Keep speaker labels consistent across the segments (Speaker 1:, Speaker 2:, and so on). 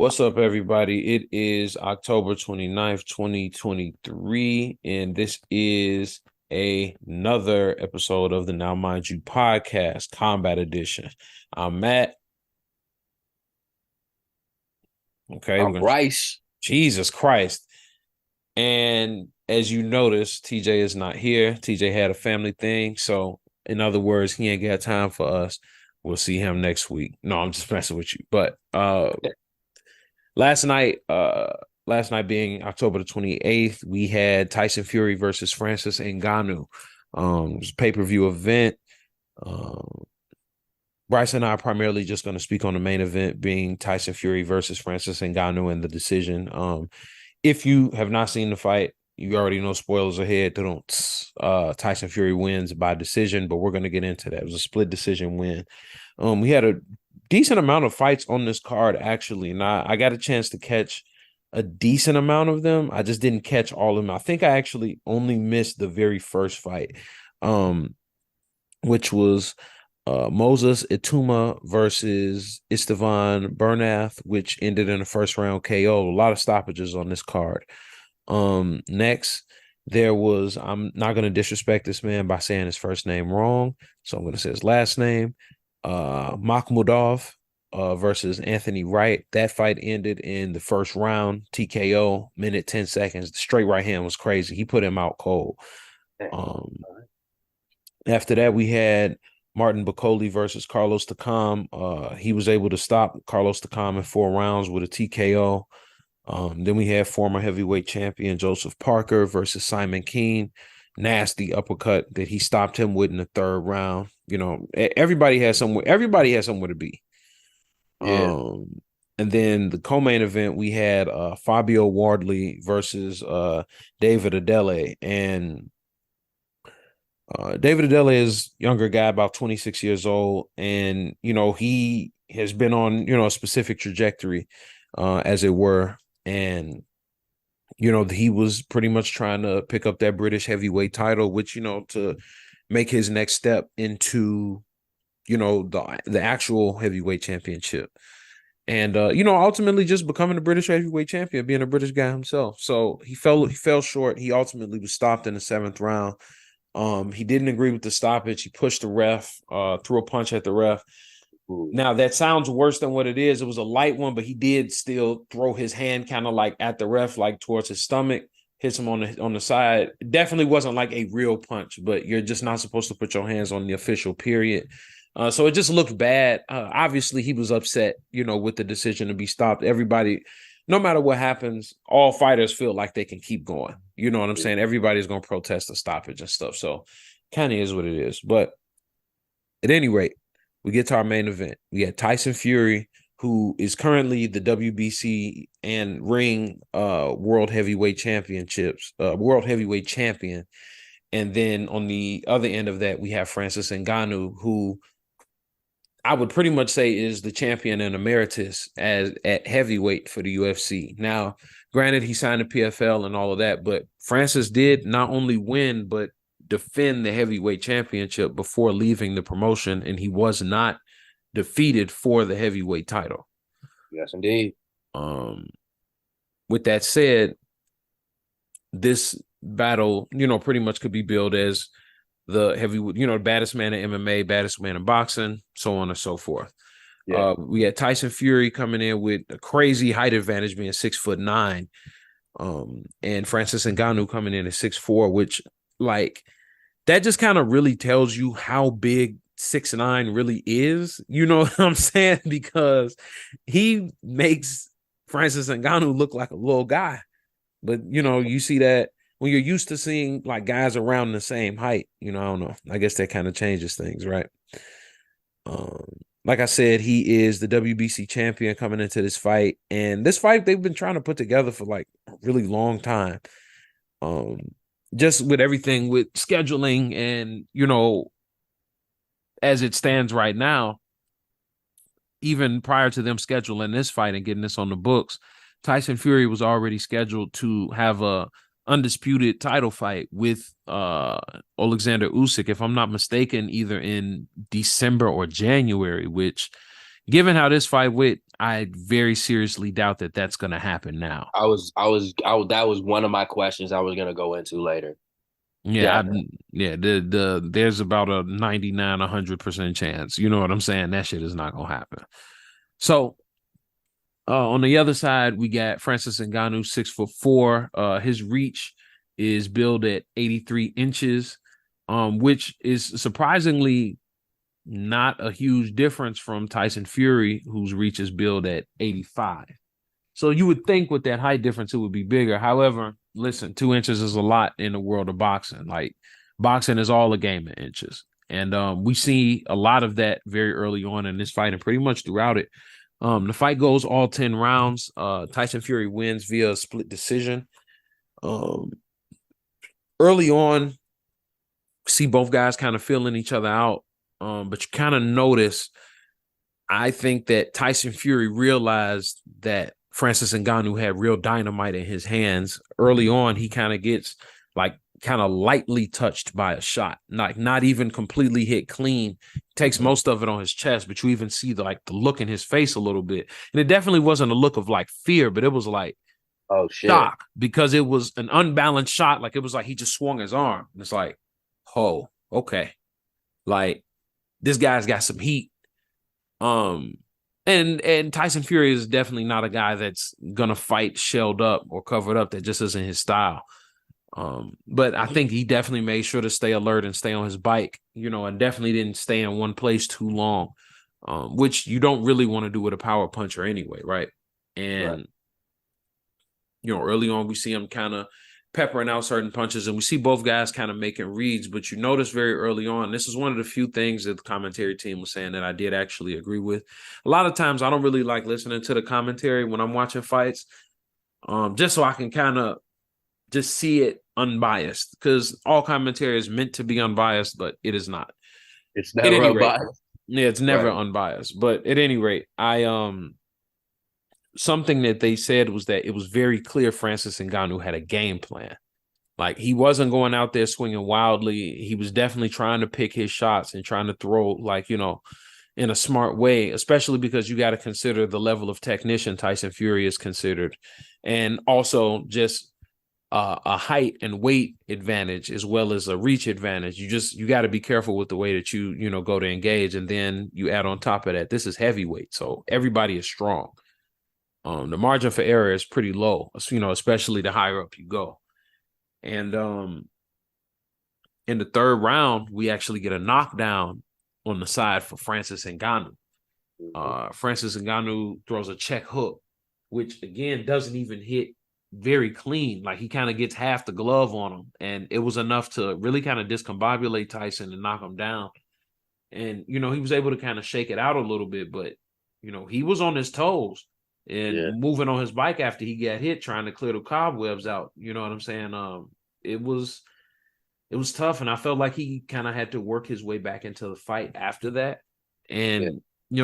Speaker 1: What's up, everybody? It is October 29th, 2023, and this is another episode of the Now Mind You podcast, Combat Edition. I'm Matt. Okay,
Speaker 2: I'm Bryce.
Speaker 1: Jesus Christ. And as you notice, TJ is not here. TJ had a family thing. So, in other words, he ain't got time for us. We'll see him next week. No, I'm just messing with you. But Last night, being October the 28th, we had Tyson Fury versus Francis Ngannou. It was a pay-per-view event. Um, Bryce and I are primarily just going to speak on the main event being Tyson Fury versus Francis Ngannou and the decision. If you have not seen the fight, you already know spoilers ahead. Tyson Fury wins by decision, but we're going to get into that. It was a split decision win. We had a decent amount of fights on this card, actually. And I got a chance to catch a decent amount of them. I just didn't catch all of them. I think I actually only missed the very first fight, which was Moses Ituma versus Istvan Bernath, which ended in a first round KO. A lot of stoppages on this card. Next, there was, I'm not going to disrespect this man by saying his first name wrong, so I'm going to say his last name. Makhmudov versus Anthony Wright. That fight ended in the first round, TKO, minute 10 seconds. The straight right hand was crazy. He put him out cold. After that, we had Martin Bakole versus Carlos Takam. He was able to stop Carlos Takam in 4 rounds with a TKO. Then we had former heavyweight champion Joseph Parker versus Simon Keane. Nasty uppercut that he stopped him with in the 3rd round. You know, everybody has somewhere to be.
Speaker 2: Yeah.
Speaker 1: And then the co-main event, we had Fabio Wardley versus David Adele. And David Adele is a younger guy, about 26 years old. And, you know, he has been on, a specific trajectory, as it were. And he was pretty much trying to pick up that British heavyweight title, which, to make his next step into, the actual heavyweight championship. And, ultimately just becoming a British heavyweight champion, being a British guy himself. So he fell short. He ultimately was stopped in the 7th round. He didn't agree with the stoppage. He pushed the ref, threw a punch at the ref. Now that sounds worse than what it is. It was a light one, but he did still throw his hand kind of like at the ref, like towards his stomach, hits him on the side. It definitely wasn't like a real punch, but you're just not supposed to put your hands on the official, period. So it just looked bad. Obviously, he was upset, with the decision to be stopped. Everybody, no matter what happens, all fighters feel like they can keep going. You know what I'm saying? Everybody's going to protest the stoppage and stuff. So kind of is what it is. But at any rate, we get to our main event. We had Tyson Fury, who is currently the WBC and Ring World Heavyweight champion. And then on the other end of that, we have Francis Ngannou, who I would pretty much say is the champion and emeritus at heavyweight for the UFC. Now, granted, he signed a PFL and all of that, but Francis did not only win, but defend the heavyweight championship before leaving the promotion, and he was not defeated for the heavyweight title.
Speaker 2: Yes, indeed.
Speaker 1: With that said, this battle, pretty much could be billed as the heavyweight, baddest man in MMA, baddest man in boxing, so on and so forth. Yeah. We had Tyson Fury coming in with a crazy height advantage, being 6'9", and Francis Ngannou coming in at 6'4", which that just kind of really tells you how big 6'9" really is. You know what I'm saying? Because he makes Francis Ngannou look like a little guy. But, you see that when you're used to seeing like guys around the same height, I don't know. I guess that kind of changes things, right? Like I said, he is the WBC champion coming into this fight. And this fight, they've been trying to put together for like a really long time. Just with everything with scheduling and, as it stands right now, even prior to them scheduling this fight and getting this on the books, Tyson Fury was already scheduled to have a undisputed title fight with Alexander Usyk, if I'm not mistaken, either in December or January, which, given how this fight went, I very seriously doubt that that's going to happen now.
Speaker 2: That was one of my questions I was gonna go into later.
Speaker 1: Yeah,
Speaker 2: Definitely.
Speaker 1: there's about a 99, 100% chance. You know what I'm saying? That shit is not gonna happen. So on the other side, we got Francis Ngannou, 6'4". His reach is billed at 83 inches, which is surprisingly not a huge difference from Tyson Fury, whose reach is billed at 85. So you would think with that height difference, it would be bigger. However, listen, 2 inches is a lot in the world of boxing. Like boxing is all a game of inches. And we see a lot of that very early on in this fight and pretty much throughout it. The fight goes all 10 rounds. Tyson Fury wins via a split decision. Um, Early on, see both guys kind of feeling each other out. But you kind of notice, I think that Tyson Fury realized that Francis Ngannou had real dynamite in his hands. Early on, he kind of gets like kind of lightly touched by a shot, not even completely hit clean. Takes most of it on his chest, but you even see the look in his face a little bit. And it definitely wasn't a look of like fear, but it was like
Speaker 2: Oh shit.
Speaker 1: shock because it was an unbalanced shot. Like it was like he just swung his arm. And it's like, oh, okay. Like this guy's got some heat. And Tyson Fury is definitely not a guy that's gonna fight shelled up or covered up. That just isn't his style. But I think he definitely made sure to stay alert and stay on his bike, and definitely didn't stay in one place too long, which you don't really want to do with a power puncher anyway, right?
Speaker 2: Right.
Speaker 1: And early on we see him kind of peppering out certain punches, and we see both guys kind of making reads. But you notice very early on, this is one of the few things that the commentary team was saying that I did actually agree with. A lot of times I don't really like listening to the commentary when I'm watching fights, just so I can kind of just see it unbiased, because all commentary is meant to be unbiased, but it is not.
Speaker 2: It's
Speaker 1: At
Speaker 2: never
Speaker 1: any
Speaker 2: a
Speaker 1: rate,
Speaker 2: bias.
Speaker 1: yeah, it's never
Speaker 2: Right.
Speaker 1: unbiased. But at any rate, I something that they said was that it was very clear Francis Ngannou had a game plan. Like he wasn't going out there swinging wildly. He was definitely trying to pick his shots and trying to throw in a smart way, especially because you got to consider the level of technician Tyson Fury is considered, and also just a height and weight advantage as well as a reach advantage. You got to be careful with the way that you go to engage, and then you add on top of that, this is heavyweight, so everybody is strong. The margin for error is pretty low, especially the higher up you go. And in the third round, we actually get a knockdown on the side for Francis Ngannou. Francis Ngannou throws a check hook, which again doesn't even hit very clean. Like he kind of gets half the glove on him, and it was enough to really kind of discombobulate Tyson and knock him down. And he was able to kind of shake it out a little bit, but he was on his toes
Speaker 2: Yeah.
Speaker 1: and moving on his bike after he got hit, trying to clear the cobwebs out. You know what I'm saying? It was tough, and I felt like he kind of had to work his way back into the fight after that.
Speaker 2: Yeah.
Speaker 1: And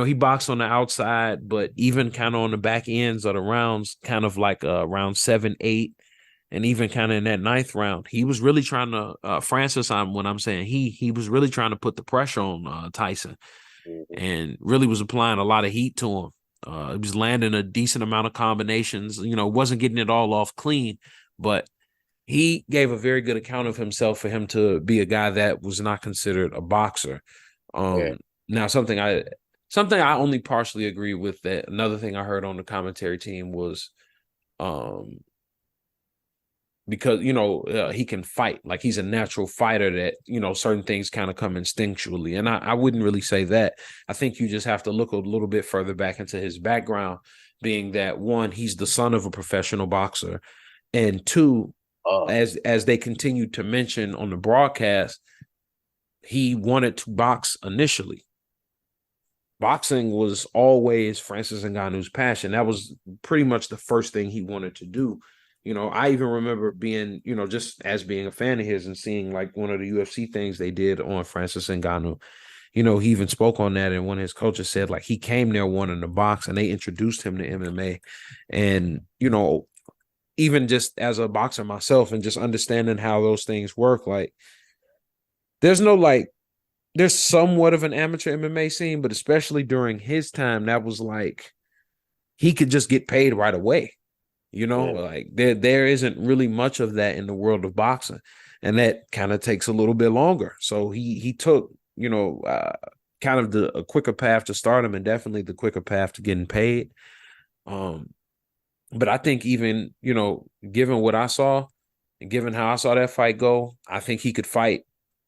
Speaker 1: he boxed on the outside, but even kind of on the back ends of the rounds, kind of like round 7, 8, and even kind of in that ninth round, he was really trying to Francis. When I'm saying he was really trying to put the pressure on Tyson,
Speaker 2: Mm-hmm.
Speaker 1: and really was applying a lot of heat to him. He was landing a decent amount of combinations. Wasn't getting it all off clean, but he gave a very good account of himself for him to be a guy that was not considered a boxer.
Speaker 2: Yeah.
Speaker 1: Now something I only partially agree with. That another thing I heard on the commentary team was, because he can fight, like he's a natural fighter, that certain things kind of come instinctually, and I wouldn't really say that. I think you just have to look a little bit further back into his background, being that one, he's the son of a professional boxer, and two,
Speaker 2: Oh.
Speaker 1: as they continued to mention on the broadcast, he wanted to box initially. Boxing was always Francis Ngannou's passion. That was pretty much the first thing he wanted to do. I even remember being, just as being a fan of his and seeing like one of the UFC things they did on Francis Ngannou. He even spoke on that, and one of his coaches said like he came there wanting to box, and they introduced him to MMA. And even just as a boxer myself and just understanding how those things work, like there's no like there's somewhat of an amateur MMA scene, but especially during his time, that was like he could just get paid right away. You know,
Speaker 2: Yeah.
Speaker 1: like there isn't really much of that in the world of boxing, and that kind of takes a little bit longer. So he took, kind of a quicker path to stardom, and definitely the quicker path to getting paid. Um, but I think even, given what I saw and given how I saw that fight go, I think he could fight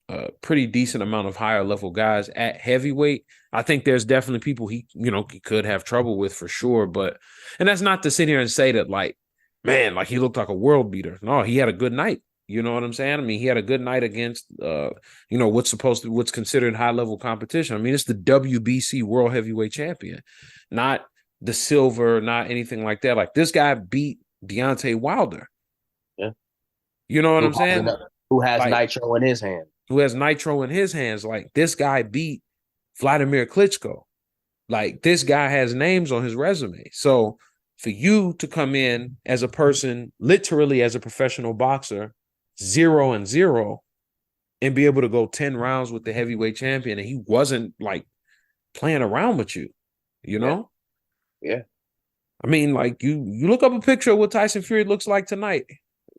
Speaker 1: a pretty decent amount of higher level guys at heavyweight. I think there's definitely people he could have trouble with for sure. But, and that's not to sit here and say that, like, man, like he looked like a world beater. No, he had a good night. You know what I'm saying? I mean, he had a good night against, what's considered high level competition. I mean, it's the WBC World Heavyweight Champion, not the silver, not anything like that. Like this guy beat Deontay Wilder.
Speaker 2: Yeah.
Speaker 1: You know what I'm saying?
Speaker 2: Who has
Speaker 1: Like,
Speaker 2: nitro in his hand?
Speaker 1: who has nitro in his hands. Like this guy beat Vladimir Klitschko. Like this guy has names on his resume. So for you to come in as a person, literally as a professional boxer, 0-0, and be able to go 10 rounds with the heavyweight champion, and he wasn't like playing around with you, you know?
Speaker 2: Yeah.
Speaker 1: I mean, like you look up a picture of what Tyson Fury looks like tonight,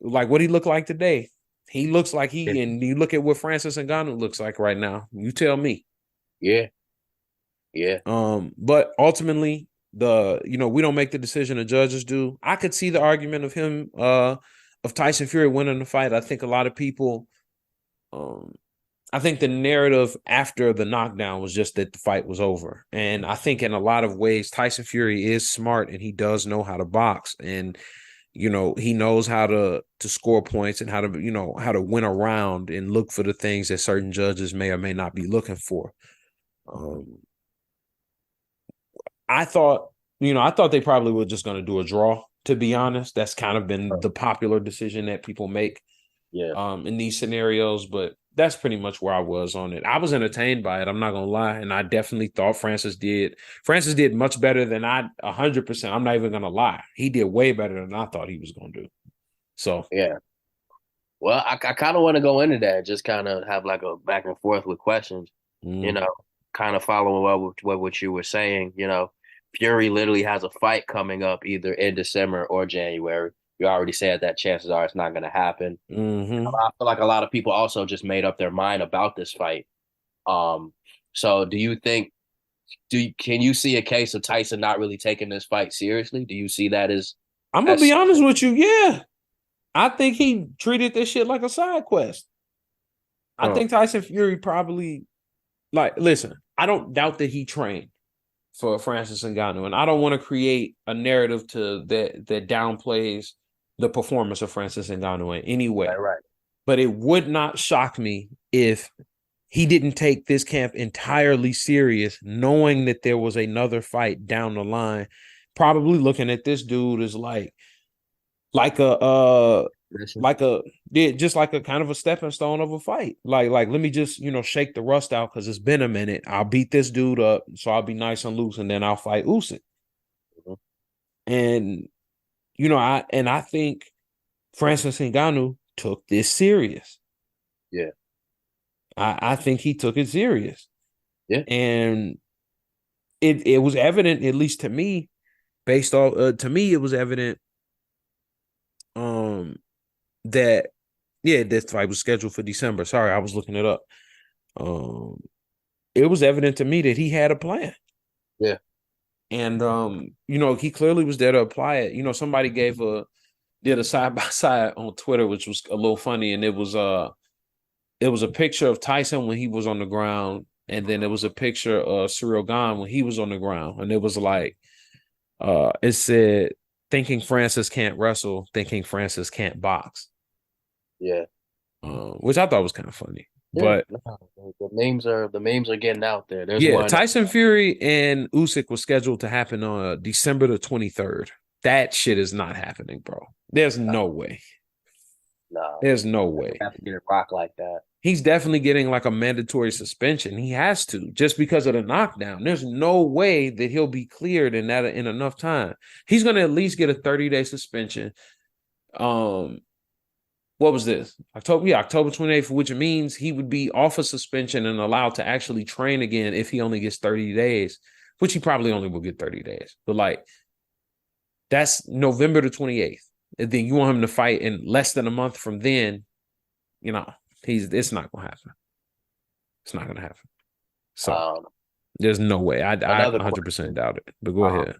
Speaker 1: like what he looked like today. He looks like and you look at what Francis Ngannou looks like right now. You tell me.
Speaker 2: Yeah. Yeah.
Speaker 1: But ultimately, we don't make the decision, the judges do. I could see the argument of him, of Tyson Fury winning the fight. I think a lot of people, I think the narrative after the knockdown was just that the fight was over. And I think in a lot of ways, Tyson Fury is smart and he does know how to box. And he knows how to score points and how to win a round and look for the things that certain judges may or may not be looking for. I thought they probably were just going to do a draw, to be honest. That's kind of been the popular decision that people make in these scenarios, but that's pretty much where I was on it. I was entertained by it, I'm not going to lie, and I definitely thought Francis did much better than 100%. I'm not even going to lie. He did way better than I thought he was going to do. So,
Speaker 2: yeah. Well, I kind of want to go into that, just kind of have like a back and forth with questions, kind of following what you were saying. Fury literally has a fight coming up either in December or January. You already said that chances are it's not going to happen.
Speaker 1: mm-hmm.
Speaker 2: I feel like a lot of people also just made up their mind about this fight. So do you think, can you see a case of Tyson not really taking this fight seriously? Do you see that as?
Speaker 1: I'm going to be honest with you. Yeah. I think he treated this shit like a side quest. I think Tyson Fury probably, like, listen, I don't doubt that he trained for Francis Ngannou, and I don't want to create a narrative that downplays the performance of Francis Ngannou in any way.
Speaker 2: Right.
Speaker 1: But it would not shock me if he didn't take this camp entirely serious, knowing that there was another fight down the line, probably looking at this dude as just like a kind of a stepping stone of a fight. Like let me just, shake the rust out because it's been a minute. I'll beat this dude up, so I'll be nice and loose, and then I'll fight Usyk.
Speaker 2: Mm-hmm.
Speaker 1: And I think Francis Ngannou took this serious.
Speaker 2: Yeah.
Speaker 1: I think he took it serious.
Speaker 2: Yeah.
Speaker 1: And it was evident, at least to me, based off to me, it was evident that this fight was scheduled for December. Sorry, I was looking it up. It was evident to me that he had a plan.
Speaker 2: Yeah.
Speaker 1: And he clearly was there to apply it. Somebody did a side by side on Twitter, which was a little funny, and it was a picture of Tyson when he was on the ground, and then it was a picture of Cyril Gane when he was on the ground, and it was like it said, "Thinking Francis can't wrestle, thinking Francis can't box."
Speaker 2: Yeah.
Speaker 1: Which I thought was kind of funny. Yeah. But
Speaker 2: the memes are getting out there. There's one.
Speaker 1: Tyson Fury and Usyk was scheduled to happen on December the 23rd. That shit is not happening, bro. There's no way.
Speaker 2: No.
Speaker 1: There's no way.
Speaker 2: Have to get it rock like that.
Speaker 1: He's definitely getting like a mandatory suspension. He has to, just because of the knockdown. There's no way that he'll be cleared in enough time. He's going to at least get a 30-day suspension. what was this? October, yeah, October 28th, which means he would be off of suspension and allowed to actually train again if he only gets 30 days, which he probably only will get 30 days. But like, that's November the 28th. And then you want him to fight in less than a month from then, you know, it's not gonna happen. It's not gonna happen. So there's no way. I 100% doubt it. But go ahead.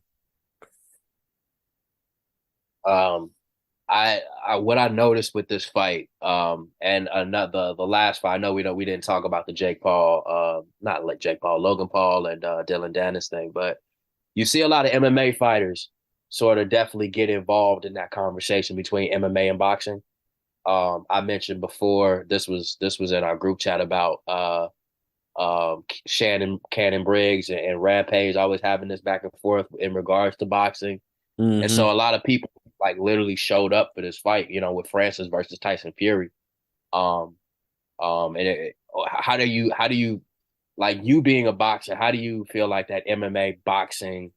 Speaker 2: What I noticed with this fight, and the last fight, I know we didn't talk about the Jake Paul, not like Jake Paul, Logan Paul and Dylan Dennis thing, but you see a lot of MMA fighters sort of definitely get involved in that conversation between MMA and boxing. I mentioned before this was in our group chat about Cannon Briggs and Rampage always having this back and forth in regards to boxing. And so a lot of people like literally showed up for this fight, with Francis versus Tyson Fury. And how do you like, you being a boxer, how do you feel like that MMA boxing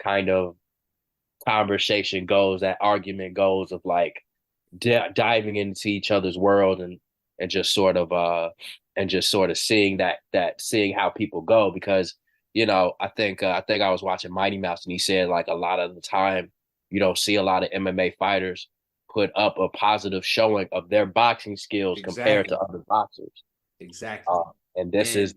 Speaker 2: kind of conversation goes, that argument goes of like diving into each other's world and just sort of seeing seeing how people go? Because I think I was watching Mighty Mouse and he said like a lot of the time you don't see a lot of MMA fighters put up a positive showing of their boxing skills compared to other boxers.
Speaker 1: Exactly.
Speaker 2: And this is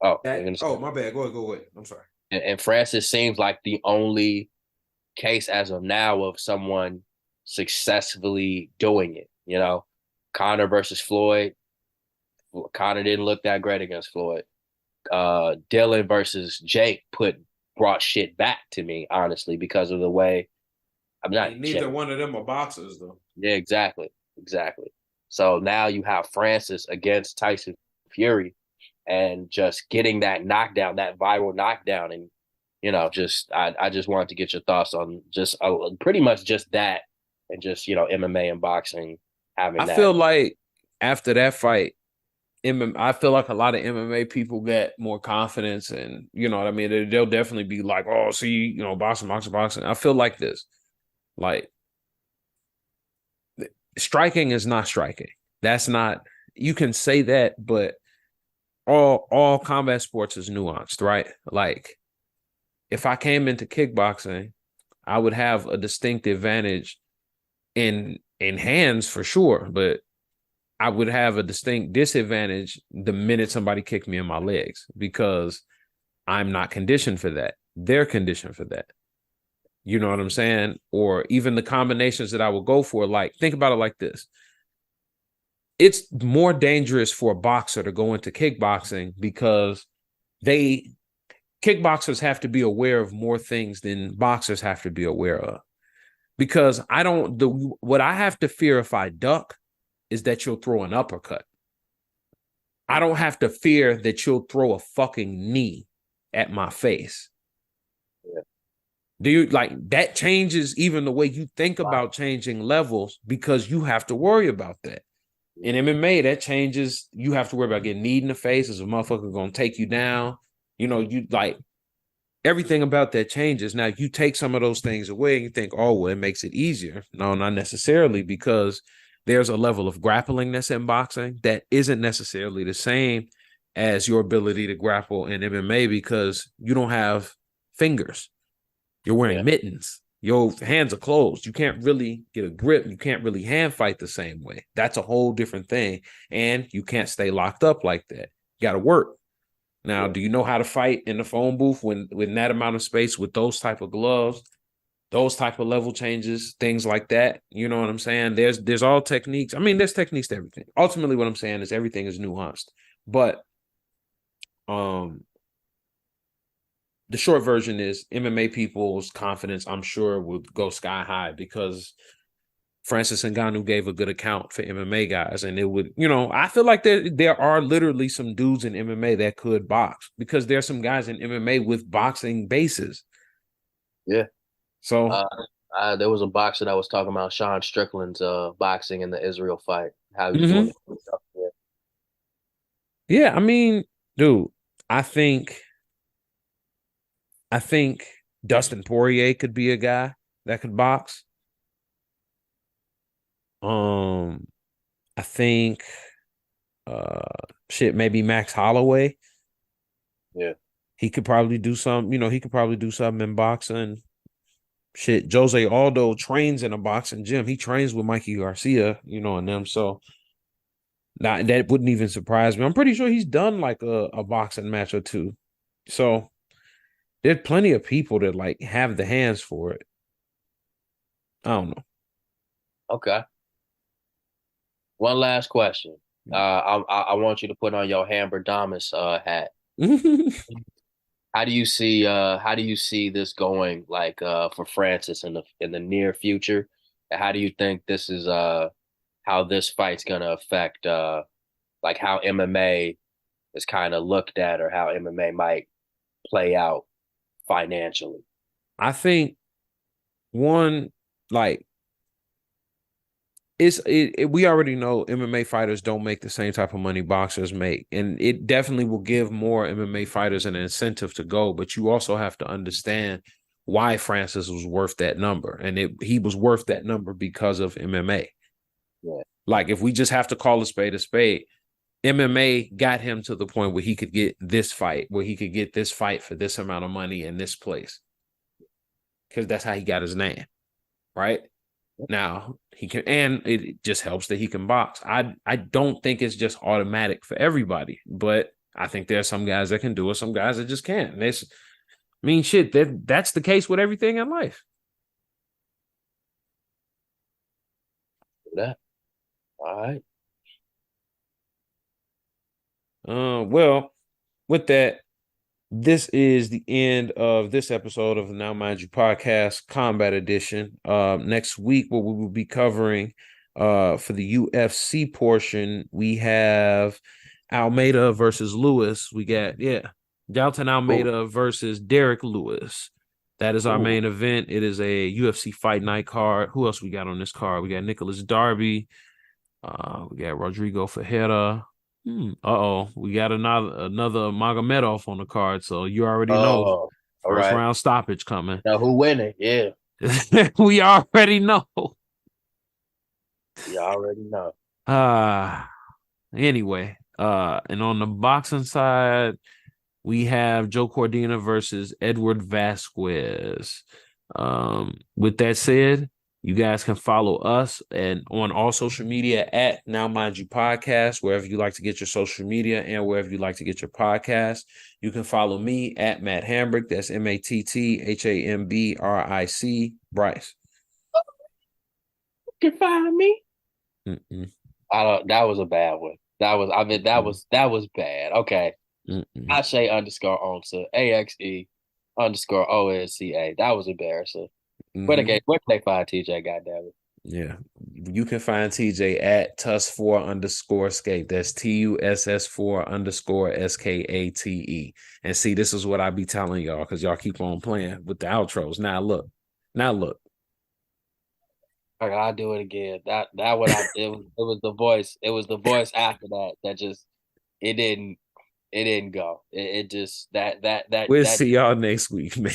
Speaker 1: my bad. Go ahead. I'm sorry.
Speaker 2: And Francis seems like the only case as of now of someone successfully doing it. Conor versus Floyd. Conor didn't look that great against Floyd. Dylan versus Jake brought shit back to me, honestly, because of the way
Speaker 1: neither one of them are boxers though.
Speaker 2: Yeah, exactly. So now you have Francis against Tyson Fury and just getting that knockdown, that viral knockdown. And, I just wanted to get your thoughts on just pretty much just that and just, MMA and boxing having that.
Speaker 1: I feel like after that fight, I feel like a lot of MMA people get more confidence and, you know what I mean? They'll definitely be like, oh, see, boxing. I feel like this. Like, striking is not striking. That's not, you can say that, but all combat sports is nuanced, right? Like, if I came into kickboxing, I would have a distinct advantage in hands for sure, but I would have a distinct disadvantage the minute somebody kicked me in my legs because I'm not conditioned for that. They're conditioned for that. You know what I'm saying? Or even the combinations that I would go for, like, think about it like this. It's more dangerous for a boxer to go into kickboxing because kickboxers have to be aware of more things than boxers have to be aware of. Because what I have to fear if I duck is that you'll throw an uppercut. I don't have to fear that you'll throw a fucking knee at my face.
Speaker 2: Yeah.
Speaker 1: Do you like that changes even the way you think about changing levels because you have to worry about that. In MMA, that changes. You have to worry about getting kneed in the face as a motherfucker going to take you down. You like everything about that changes. Now you take some of those things away and you think, oh, well, it makes it easier. No, not necessarily, because there's a level of grappling that's in boxing that isn't necessarily the same as your ability to grapple in MMA because you don't have fingers. You're wearing mittens. Your hands are closed. You can't really get a grip. You can't really hand fight the same way. That's a whole different thing. And you can't stay locked up like that. You got to work. Now, do you know how to fight in the phone booth when that amount of space with those type of gloves, those type of level changes, things like that? You know what I'm saying? There's all techniques. I mean, there's techniques to everything. Ultimately, what I'm saying is everything is nuanced. But the short version is MMA people's confidence, I'm sure, would go sky high because Francis Ngannou gave a good account for MMA guys. And it would, I feel like there are literally some dudes in MMA that could box because there's some guys in MMA with boxing bases.
Speaker 2: Yeah.
Speaker 1: So
Speaker 2: there was a boxer that was talking about Sean Strickland's boxing in the Israel fight. How he's doing it.
Speaker 1: Yeah, I mean, dude, I think Dustin Poirier could be a guy that could box. I think maybe Max Holloway.
Speaker 2: Yeah.
Speaker 1: He could probably do some, he could probably do something in boxing. Jose Aldo trains in a boxing gym. He trains with Mikey Garcia, and them. So that wouldn't even surprise me. I'm pretty sure he's done like a boxing match or two. So there's plenty of people that like have the hands for it. I don't
Speaker 2: Okay. One last question. I want you to put on your Hamburdamus hat.
Speaker 1: know.
Speaker 2: How do you see this going like for Francis in the near future? And how do you think this is how this fight's gonna affect like how MMA is kind of looked at or how MMA might play out financially?
Speaker 1: I think one like we already know MMA fighters don't make the same type of money boxers make, and it definitely will give more MMA fighters an incentive to go. But you also have to understand why Francis was worth that number, and he was worth that number because of MMA.
Speaker 2: Yeah.
Speaker 1: Like if we just have to call a spade, MMA got him to the point where he could get this fight, where he could get this fight for this amount of money in this place, because that's how he got his name, right? Now he can, and it just helps that he can box. I don't think it's just automatic for everybody, but I think there are some guys that can do it, some guys that just can't. Shit, that's the case with everything in life.
Speaker 2: That. All right.
Speaker 1: Well, with that, this is the end of this episode of the Now Mind You podcast, Combat Edition. Next week, what we will be covering for the UFC portion, we have Almeida versus Lewis. We got, Dalton Almeida versus Derek Lewis. That is our main event. It is a UFC Fight Night card. Who else we got on this card? We got Nicholas Darby. We got Rodrigo Ferreira. We got another Magomedov on the card, so you already know
Speaker 2: Oh, all
Speaker 1: first
Speaker 2: right.
Speaker 1: round stoppage coming.
Speaker 2: Now who winning? Yeah,
Speaker 1: We already know.
Speaker 2: you already know.
Speaker 1: Uh anyway, and on the boxing side, we have Joe Cordina versus Edward Vasquez. With that said, you guys can follow us and on all social media at Now Mind You Podcast, wherever you like to get your social media and wherever you like to get your podcast. You can follow me at Matt Hambrick. That's MattHambric, Bryce.
Speaker 2: You can find me.
Speaker 1: Mm-mm.
Speaker 2: I don't. That was a bad one. That was. I mean, that was bad. Okay.
Speaker 1: Mm-mm.
Speaker 2: Ashe underscore onsa AXE underscore OSCA. That was embarrassing. But
Speaker 1: Mm-hmm.
Speaker 2: again, where can they find TJ? Goddamn it.
Speaker 1: Yeah. You can find TJ at TUS4_skate. That's TUSS4_SKATE. And see, this is what I be telling y'all because y'all keep on playing with the outros. Now look.
Speaker 2: Okay, I'll do it again. That what I it was the voice. It was the voice after that that just it didn't it didn't go. It just
Speaker 1: We'll
Speaker 2: that
Speaker 1: see y'all next week, man.